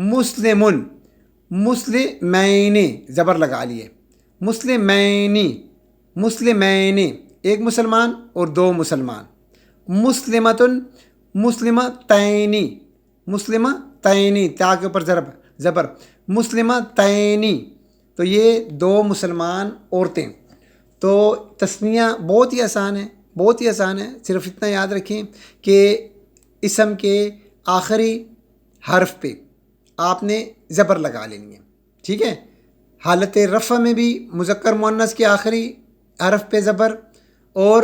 مسلمن، مسلمین زبر لگا لیے، مسلمینی، مسلمین ایک مسلمان اور دو مسلمان، مسلمتن، مسلمتینی، مسلمتینی تا کے اوپر زبر، مسلمتینی، تو یہ دو مسلمان عورتیں۔ تو تثنیہ بہت ہی آسان ہے، بہت ہی آسان ہے، صرف اتنا یاد رکھیں کہ اسم کے آخری حرف پہ آپ نے زبر لگا لینی ہے، ٹھیک ہے؟ حالت رفع میں بھی مذکر مؤنث کے آخری حرف پہ زبر، اور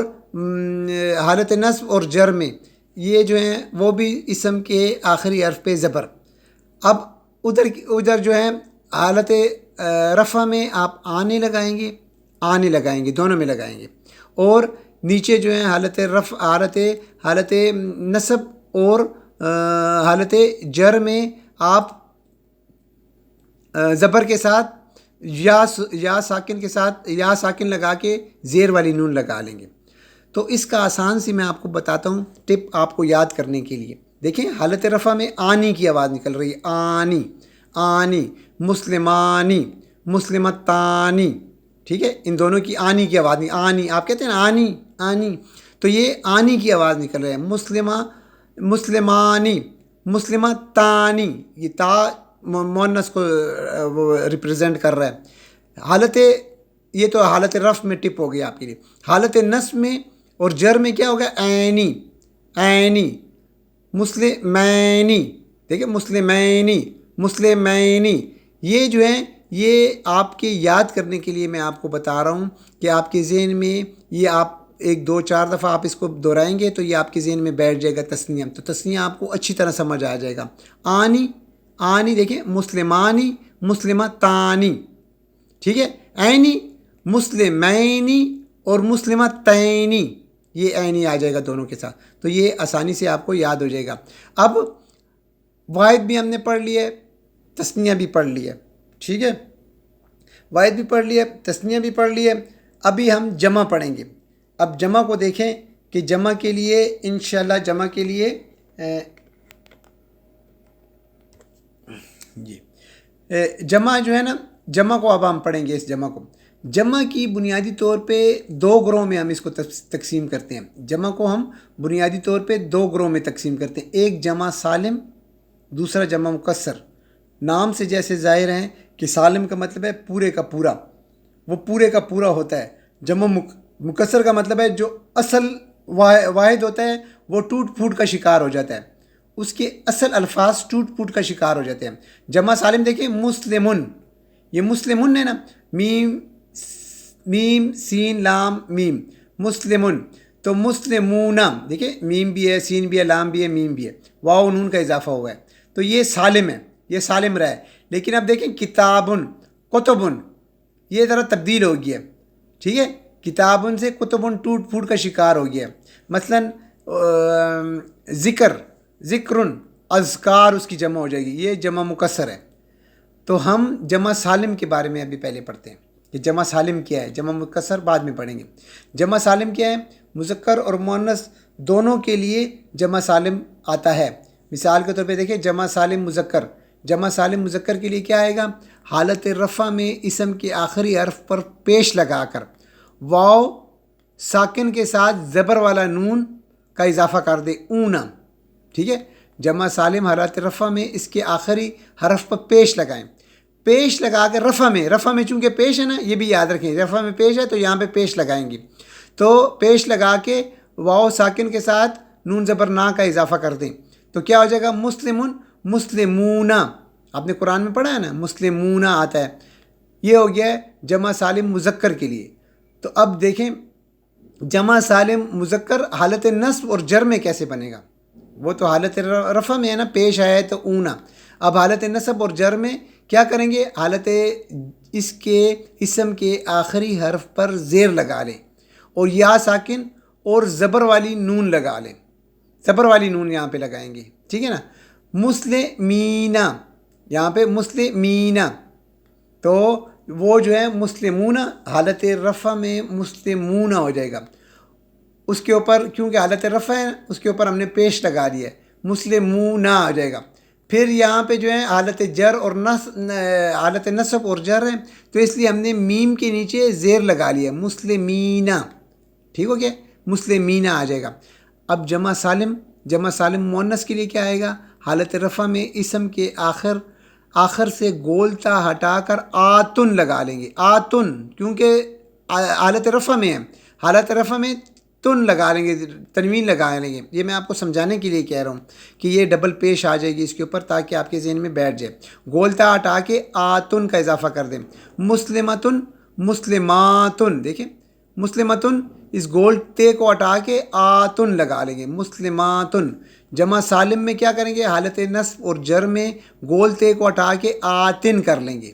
حالت نصب اور جر میں یہ جو ہیں وہ بھی اسم کے آخری حرف پہ زبر۔ اب ادھر جو ہے حالت رفع میں آپ آنے لگائیں گے، آنے لگائیں گے، دونوں میں لگائیں گے، اور نیچے جو ہے حالت نصب اور حالت جر میں آپ زبر کے ساتھ یا ساکن کے ساتھ یا ساکن لگا کے زیر والی نون لگا لیں گے۔ تو اس کا آسان سی میں آپ کو بتاتا ہوں ٹپ آپ کو یاد کرنے کے لیے۔ دیکھیں حالت رفع میں آنی کی آواز نکل رہی ہے، آنی، آنی، مسلمانی، مسلمتانی، ٹھیک ہے؟ ان دونوں کی آنی کی آواز نہیں، آنی آپ کہتے ہیں نا آنی، آنی، تو یہ آنی کی آواز نکل رہی ہے، مسلمہ، مسلمانی، مسلمتانی، یہ تا مؤنث کو وہ ریپرزینٹ کر رہا ہے۔ یہ تو حالت رفع میں ٹپ ہو گئی آپ کے لیے۔ حالت نصب میں اور جر میں کیا ہوگا؟ عینی، عینی، مسلمینی، دیکھیں مسلمینی، مسلمینی، یہ جو ہیں یہ آپ کے یاد کرنے کے لیے میں آپ کو بتا رہا ہوں کہ آپ کے ذہن میں یہ آپ ایک دو چار دفعہ آپ اس کو دہرائیں گے تو یہ آپ کے ذہن میں بیٹھ جائے گا تثنیہ، تو تثنیہ آپ کو اچھی طرح سمجھ آ جائے گا۔ آنی، آنی، دیکھیں مسلمانی، مسلمتانی، ٹھیک ہے؟ عینی، مسلمینی اور مسلمتینی، یہ عینی آ جائے گا دونوں کے ساتھ، تو یہ آسانی سے آپ کو یاد ہو جائے گا۔ اب واحد بھی ہم نے پڑھ لیا ہے، تثنیہ بھی پڑھ لیا ہے، ٹھیک ہے؟ واحد بھی پڑھ لیا، تثنیہ بھی پڑھ لیا، ابھی ہم جمع پڑھیں گے۔ اب جمع کو دیکھیں کہ جمع کے لیے انشاءاللہ جمع کے لیے جی جمع جو ہے نا، جمع کو اب ہم پڑھیں گے۔ اس جمع کو، جمع کی بنیادی طور پہ دو گروہ میں ہم اس کو تقسیم کرتے ہیں۔ جمع کو ہم بنیادی طور پہ دو گروہ میں تقسیم کرتے ہیں، ایک جمع سالم، دوسرا جمع مکسر۔ نام سے جیسے ظاہر ہیں کہ سالم کا مطلب ہے پورے کا پورا، وہ پورے کا پورا ہوتا ہے۔ جمع مکسر کا مطلب ہے جو اصل واحد ہوتا ہے وہ ٹوٹ پھوٹ کا شکار ہو جاتا ہے، اس کے اصل الفاظ ٹوٹ پھوٹ کا شکار ہو جاتے ہیں۔ جمع سالم دیکھیں مسلمن، یہ مسلمن ہے نا، میم سین لام میم، مسلمن، تو مسلمون، دیکھیں میم بھی ہے، سین بھی ہے، لام بھی ہے، میم بھی ہے، واو نون کا اضافہ ہوا ہے، تو یہ سالم ہے، یہ سالم رہا ہے۔ لیکن اب دیکھیں کتابن، کتبن، یہ ذرا تبدیل ہو گیا، ٹھیک ہے؟ کتابن سے کتبن ٹوٹ پھوٹ کا شکار ہو گیا۔ مثلا ذکرن، اذکار اس کی جمع ہو جائے گی، یہ جمع مکسر ہے۔ تو ہم جمع سالم کے بارے میں ابھی پہلے پڑھتے ہیں کہ جمع سالم کیا ہے، جمع مکسر بعد میں پڑھیں گے۔ جمع سالم کیا ہے؟ مذکر اور مؤنث دونوں کے لیے جمع سالم آتا ہے۔ مثال کے طور پہ دیکھیں جمع سالم مذکر، جمع سالم مذکر کے لیے کیا آئے گا؟ حالت رفع میں اسم کے آخری حرف پر پیش لگا کر واو ساکن کے ساتھ زبر والا نون کا اضافہ کر دے، اونا، ٹھیک ہے؟ جمع سالم حالت رفع میں اس کے آخری حرف پر پیش لگائیں، پیش لگا کے رفع میں چونکہ پیش ہے نا، یہ بھی یاد رکھیں، رفع میں پیش ہے تو یہاں پہ پیش لگائیں گے، تو پیش لگا کے واو ساکن کے ساتھ نون زبر نا کا اضافہ کر دیں، تو کیا ہو جائے گا؟ مسلمن، مسلمون، آپ نے قرآن میں پڑھا ہے نا مسلمون آتا ہے، یہ ہو گیا ہے جمع سالم مذکر کے لیے۔ تو اب دیکھیں جمع سالم مذکر حالت نصب اور جر میں کیسے بنے گا؟ وہ تو حالت رفع میں ہے نا، پیش آیا ہے تو اونا۔ اب حالت نصب اور جر میں کیا کریں گے؟ حالت اس کے اسم کے آخری حرف پر زیر لگا لیں اور یا ساکن اور زبر والی نون لگا لیں، زبر والی نون یہاں پہ لگائیں گے، ٹھیک ہے نا؟ مسلمینہ، یہاں پہ مسلمینہ، تو وہ جو ہے مسلمون حالت رفع میں مسلمون ہو جائے گا، اس کے اوپر کیونکہ حالت رفع ہے اس کے اوپر ہم نے پیش لگا دیا ہے، مسلمون ہو جائے گا۔ پھر یہاں پہ جو ہے حالت جر اور حالت نصب اور جر ہے، تو اس لیے ہم نے میم کے نیچے زیر لگا لیا، مسلمینہ، ٹھیک ہو گیا، مسلمینہ آ جائے گا۔ اب جمع سالم مؤنث کے لیے کیا آئے گا؟ حالت رفع میں اسم کے آخر سے گولتا ہٹا کر آتن لگا لیں گے، آتن، کیونکہ حالت رفع میں ہے، حالت رفع میں تن لگا لیں گے، تنوین لگا لیں گے۔ یہ میں آپ کو سمجھانے کے لیے کہہ رہا ہوں کہ یہ ڈبل پیش آ جائے گی اس کے اوپر، تاکہ آپ کے ذہن میں بیٹھ جائے۔ گولتا ہٹا کے آتن کا اضافہ کر دیں، مسلمتن، مسلماتن، دیکھیں مسلمتن، اس گولتے کو ہٹا کے آتن لگا لیں گے، مسلماتن۔ جمع سالم میں کیا کریں گے؟ حالت نصب اور جر میں گولتے کو ہٹا کے آتن کر لیں گے،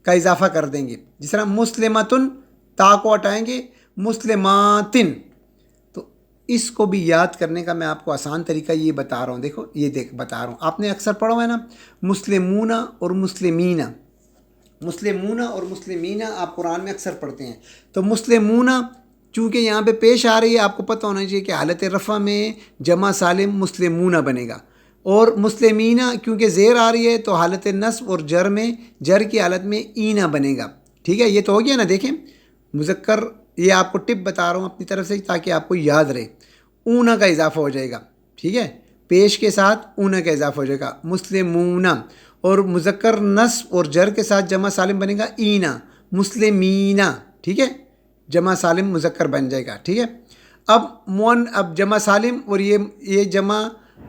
کا اضافہ کر دیں گے، جس طرح مسلمتن، تا کو ہٹائیں گے، مسلماتن۔ تو اس کو بھی یاد کرنے کا میں آپ کو آسان طریقہ یہ بتا رہا ہوں، دیکھو یہ بتا رہا ہوں، آپ نے اکثر پڑھا ہے نا، مسلمون اور مسلمین، مسلمون اور مسلمین آپ قرآن میں اکثر پڑھتے ہیں۔ تو مسلمون چونکہ یہاں پہ پیش آ رہی ہے، آپ کو پتہ ہونا چاہیے کہ حالت رفع میں جمع سالم مسلمون بنے گا، اور مسلمین کیونکہ زیر آ رہی ہے تو حالت نصب اور جر میں، جر کی حالت میں اینا بنے گا، ٹھیک ہے؟ یہ تو ہو گیا نا، دیکھیں مذکر، یہ آپ کو ٹپ بتا رہا ہوں اپنی طرف سے تاکہ آپ کو یاد رہے، اونا کا اضافہ ہو جائے گا، ٹھیک ہے؟ پیش کے ساتھ اونا کا اضافہ ہو جائے گا، مسلمون، اور مذکر نصب اور جر کے ساتھ جمع سالم بنے گا اینا، مسلمینہ، ٹھیک ہے؟ جمع سالم مذکر بن جائے گا، ٹھیک ہے؟ اب جمع سالم اور یہ جمع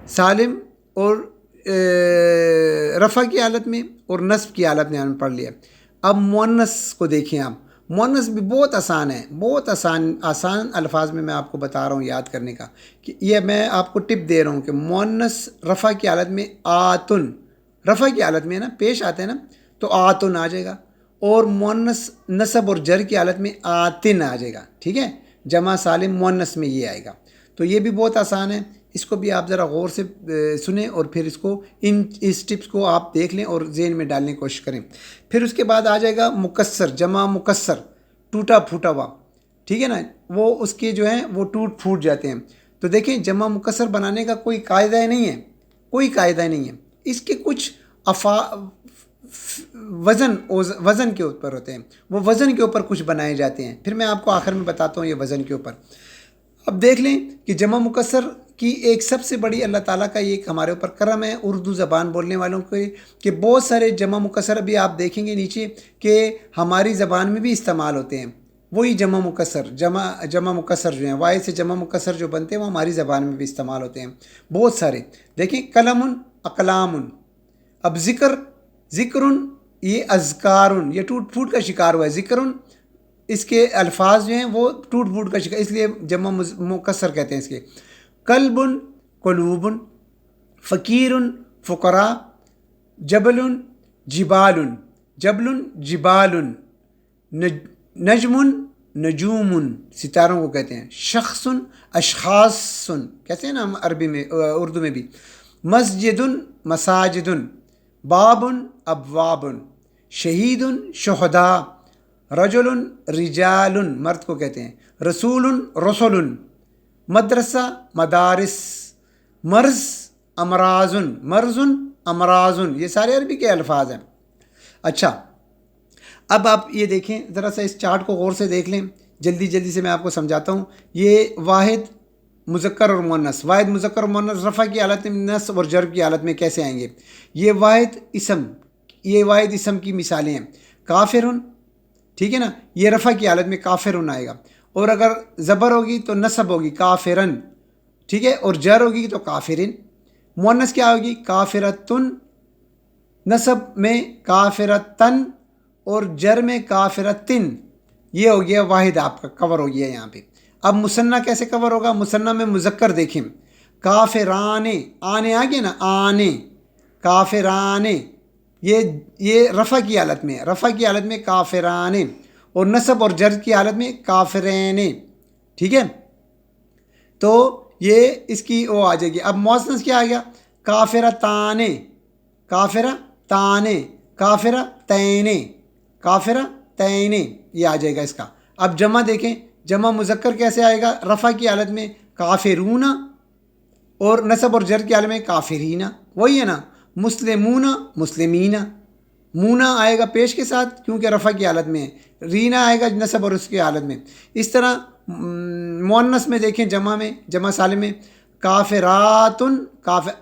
سالم اور رفع کی حالت میں اور نصب کی حالت میں ہم نے پڑھ لیا۔ اب مؤنث کو دیکھیں آپ، مؤنث بھی بہت آسان ہے، بہت آسان الفاظ میں آپ کو بتا رہا ہوں یاد کرنے کا، کہ یہ میں آپ کو ٹپ دے رہا ہوں کہ مؤنث رفع کی حالت میں آتن، رفع کی حالت میں ہے نا، پیش آتے ہیں نا، تو آتن آ جائے گا، اور مؤنث نصب اور جر کی حالت میں آتن آ جائے گا، ٹھیک ہے؟ جمع سالم مؤنث میں یہ آئے گا، تو یہ بھی بہت آسان ہے، اس کو بھی آپ ذرا غور سے سنیں، اور پھر اس ٹپس کو آپ دیکھ لیں اور ذہن میں ڈالنے کی کوشش کریں۔ پھر اس کے بعد آ جائے گا مکسر، جمع مکسر، ٹوٹا پھوٹا ہوا، ٹھیک ہے نا، وہ اس کے جو ہیں وہ ٹوٹ پھوٹ جاتے ہیں۔ تو دیکھیں جمع مکسر بنانے کا کوئی قاعدہ نہیں ہے، کوئی قاعدہ نہیں ہے، اس کے کچھ وزن کے اوپر ہوتے ہیں، وہ وزن کے اوپر کچھ بنائے جاتے ہیں، پھر میں آپ کو آخر میں بتاتا ہوں یہ وزن کے اوپر۔ اب دیکھ لیں کہ جمع مکسر کی ایک سب سے بڑی اللہ تعالیٰ کا ایک ہمارے اوپر کرم ہے اردو زبان بولنے والوں کے، کہ بہت سارے جمع مکسر ابھی آپ دیکھیں گے نیچے کہ ہماری زبان میں بھی استعمال ہوتے ہیں، وہی جمع مکسر، جمع مکسر جو ہیں، واحد سے جمع مکسر جو بنتے ہیں وہ ہماری زبان میں بھی استعمال ہوتے ہیں بہت سارے۔ دیکھیں قلم، اقلام، اب ذکر، یہ اذکار، یہ ٹوٹ پھوٹ کا شکار ہوا ہے، ذکر، اس کے الفاظ جو ہیں وہ ٹوٹ پھوٹ کا شکار، اس لیے جمع مکسر کہتے ہیں اس کے۔ قلب، قلوب، فقیر، فقراء، جبل، جبال، جبال، نجم، نجوم، ستاروں کو کہتے ہیں، شخص، اشخاص کہتے ہیں نا ہم عربی میں، اردو میں بھی، مسجد، مساجد، باب، ابواب، شہید، شہداء، رجل، رجال، مرد کو کہتے ہیں، رسول، رسل، مدرسہ، مدارس، مرض، امراض، امراض، یہ سارے عربی کے الفاظ ہیں۔ اچھا، اب آپ یہ دیکھیں ذرا سا اس چارٹ کو غور سے دیکھ لیں، جلدی سے میں آپ کو سمجھاتا ہوں۔ یہ واحد مذکر اور مؤنث، واحد مذکر اور مؤنث رفع کی حالت میں، نصب اور جر کی حالت میں کیسے آئیں گے؟ یہ واحد اسم کی مثالیں ہیں، کافر، ٹھیک ہے نا، یہ رفع کی حالت میں کافر آئے گا، اور اگر زبر ہوگی تو نصب ہوگی کافرن، ٹھیک ہے، اور جر ہوگی تو کافرن۔ مؤنث کیا ہوگی؟ کافرتن، نصب میں کافرتن، اور جر میں کافرتن، یہ ہو گیا واحد آپ کا کور ہو گیا یہاں پہ۔ اب مثنیٰ کیسے کور ہوگا؟ مثنیٰ میں مذکر دیکھیں، کافرانے، آنے آگے نا، آنے، کافرانے، یہ رفع کی حالت میں، کافرانے، اور نصب اور جر کی حالت میں کافرین، ٹھیک ہے؟ تو یہ اس کی وہ آ جائے گی۔ اب مؤنث کیا آ گیا؟ کافرتانے، کافرتین، یہ آ جائے گا اس کا۔ اب جمع دیکھیں، جمع مذکر کیسے آئے گا؟ رفع کی حالت میں کافرون، اور نصب اور جر کی حالت میں کافرین، وہی ہے نا، مسلمون مسلمین، مونا آئے گا پیش کے ساتھ کیونکہ رفع کی حالت میں ہے، رینا آئے گا نصب اور اس کی حالت میں۔ اس طرح مؤنث میں دیکھیں، جمع میں، جمع سالم میں کافراتن،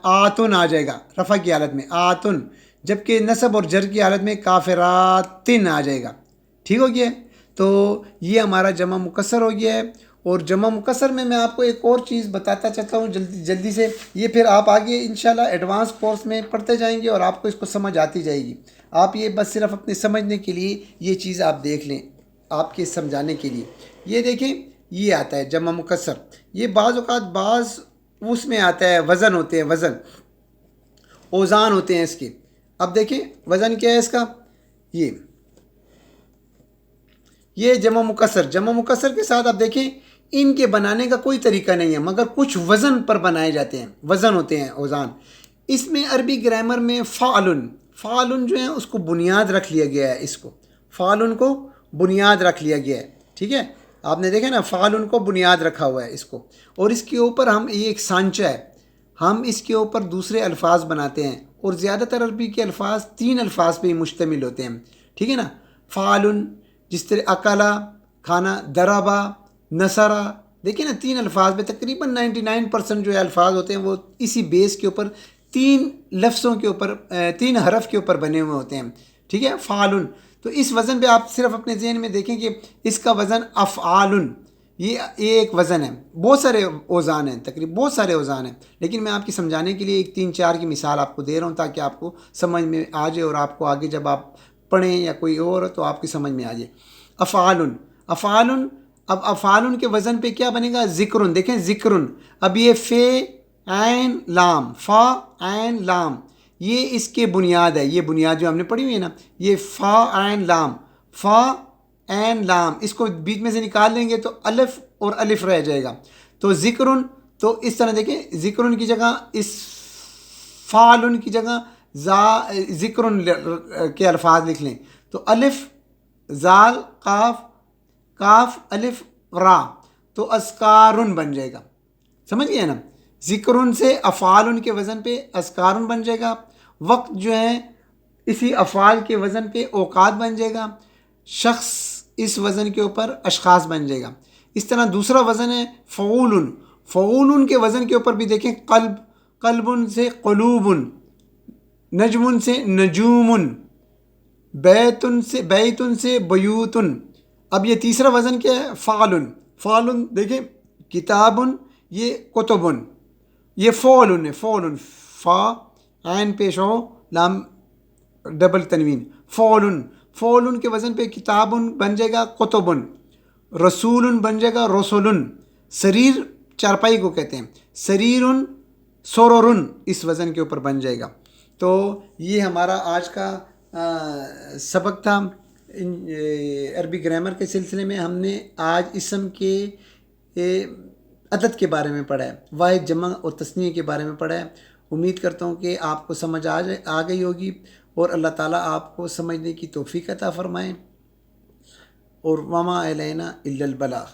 آتن آ جائے گا رفع کی حالت میں آتن، جبکہ نصب اور جر کی حالت میں کافراتن آ جائے گا۔ ٹھیک ہو گیا؟ تو یہ ہمارا جمع مکسر ہو گیا ہے۔ اور جمع مکسر میں آپ کو ایک اور چیز بتاتا چلتا ہوں جلدی سے، یہ پھر آپ آگے انشاءاللہ ایڈوانس کورس میں پڑھتے جائیں گے اور آپ کو اس کو سمجھ آتی جائے گی۔ آپ یہ بس صرف اپنے سمجھنے کے لیے یہ چیز آپ دیکھ لیں، آپ کے سمجھانے کے لیے۔ یہ دیکھیں، یہ آتا ہے جمع مکسر، یہ بعض اوقات بعض اس میں آتا ہے، وزن ہوتے ہیں، وزن اوزان ہوتے ہیں اس کے۔ اب دیکھیں وزن کیا ہے اس کا، یہ جمع مکسر، جمع مکسر کے ساتھ آپ دیکھیں ان کے بنانے کا کوئی طریقہ نہیں ہے، مگر کچھ وزن پر بنائے جاتے ہیں، وزن ہوتے ہیں، اوزان۔ اس میں عربی گرامر میں فعلن، فعلن جو ہے اس کو بنیاد رکھ لیا گیا ہے، اس کو فعلن کو بنیاد رکھ لیا گیا ہے۔ ٹھیک ہے، آپ نے دیکھا نا، فعلن کو بنیاد رکھا ہوا ہے اس کو، اور اس کے اوپر ہم، یہ ایک سانچہ ہے، ہم اس کے اوپر دوسرے الفاظ بناتے ہیں، اور زیادہ تر عربی کے الفاظ 3 الفاظ پہ ہی مشتمل ہوتے ہیں۔ ٹھیک ہے نا، فعلن، جس طرح اکلا کھانا، دربا، نصرہ، دیکھیں نا 3 الفاظ پہ تقریباً 99% جو الفاظ ہوتے ہیں وہ اسی بیس کے اوپر 3 لفظوں کے اوپر، 3 حرف کے اوپر بنے ہوئے ہوتے ہیں۔ ٹھیک ہے، فعلن، تو اس وزن پہ آپ صرف اپنے ذہن میں دیکھیں کہ اس کا وزن افعالن، یہ ایک وزن ہے، بہت سارے اوزان ہیں، تقریباً بہت سارے اوزان ہیں، لیکن میں آپ کی سمجھانے کے لیے ایک 3-4 کی مثال آپ کو دے رہا ہوں تاکہ آپ کو سمجھ میں آ جائے، اور آپ کو آگے جب آپ پڑھیں یا کوئی اور تو آپ کی سمجھ میں آ جائے۔ افعالن، افعالن، اب افعالن کے وزن پہ کیا بنے گا، ذکرن، دیکھیں ذکرن، اب یہ فے عین لام، فا عین لام، یہ اس کے بنیاد ہے، یہ بنیاد جو ہم نے پڑھی ہوئی ہے نا، یہ فا عین لام، فا عین لام، اس کو بیچ میں سے نکال لیں گے تو الف اور الف رہ جائے گا، تو ذکرن، تو اس طرح دیکھیں ذکرن کی جگہ، اس فعلن کی جگہ ذکرن کے الفاظ لکھ لیں، تو الف زال قاف، کاف الف را، تو اذکارن بن جائے گا۔ سمجھ گئے نا، ذکرن سے افعالن کے وزن پہ اذکارن بن جائے گا، وقت جو ہے اسی افعال کے وزن پہ اوقات بن جائے گا، شخص اس وزن کے اوپر اشخاص بن جائے گا۔ اس طرح دوسرا وزن ہے فعولن، فعولن کے وزن کے اوپر بھی دیکھیں، قلب، قلبن سے قلوبن، نجمن سے نجومن، بیتن سے بیوتن۔ اب یہ تیسرا وزن کیا ہے، فعلن، فعلن دیکھیں، کتابن، یہ کتبن، یہ فعلن ہے، فعلن، فا عین پیش ہو، لام ڈبل تنوین، فعلن، فعلن کے وزن پہ کتابن بن جائے گا کتبن، رسولن بن جائے گا رسولن، سریر چارپائی کو کہتے ہیں، سریرن سرورن، اس وزن کے اوپر بن جائے گا۔ تو یہ ہمارا آج کا سبق تھا عربی گرامر کے سلسلے میں۔ ہم نے آج اسم کے عدد کے بارے میں پڑھا ہے، واحد، جمع اور تثنیہ کے بارے میں پڑھا ہے۔ امید کرتا ہوں کہ آپ کو سمجھ آ گئی ہوگی، اور اللہ تعالیٰ آپ کو سمجھنے کی توفیق عطا فرمائیں، اور وما علینا الا البلاغ۔